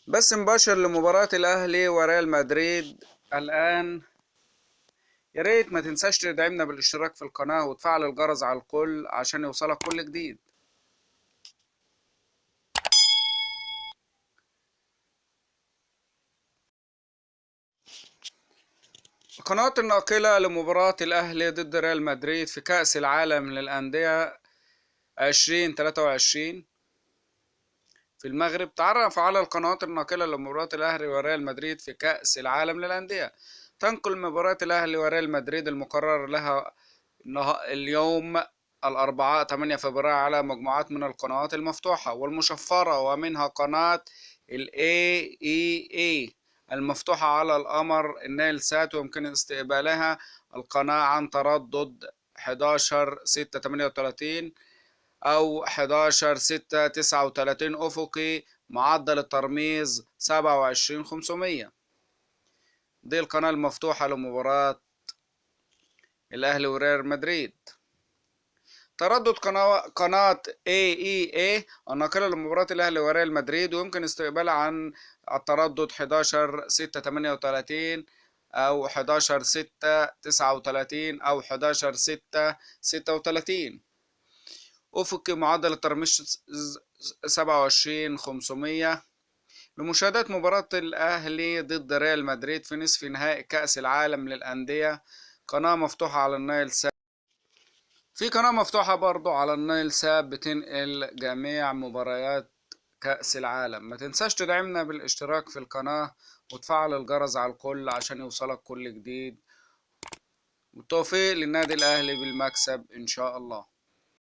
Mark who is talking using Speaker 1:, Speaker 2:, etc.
Speaker 1: بث مباشر لمباراة الأهلي وريال مدريد الآن. يا ريت ما تنساش تدعمنا بالاشتراك في القناة وتفعل الجرس على الكل عشان يوصلك كل جديد. القناة الناقلة لمباراة الأهلي ضد ريال مدريد في كأس العالم للأندية 2023 في المغرب. تعرف على القنوات الناقلة لمباراة الأهلي وريال مدريد في كأس العالم للأندية. تنقل مباراة الأهلي وريال مدريد المقرر لها اليوم الأربعاء 8 فبراير على مجموعات من القنوات المفتوحة والمشفرة، ومنها قناة ال AEA المفتوحة على القمر النايل سات، ويمكن استقبالها القناة عن تردد 11/6/38 أو 11/6/39 أفقي، معدل الترميز 27,500. دي القناة المفتوحة لمباراة الأهلي وريال مدريد. تردد قناة AEA الناقلة لمباراة الأهلي وريال مدريد، ويمكن استقبالها عن التردد 11/6/38 أو 11/6/39 أو 11/6/36 أفقي، معدل الترميز 27,500. لمشاهدة مباراة الأهلي ضد ريال مدريد في نصف نهائي كأس العالم للأندية، قناة مفتوحة على النايل سات. في قناة مفتوحة برضو على النايل سات بتنقل جميع مباريات كأس العالم. ما تنساش تدعمنا بالاشتراك في القناة وتفعل الجرس على الكل عشان يوصلك كل جديد. والتوفيق للنادي الأهلي بالمكسب إن شاء الله.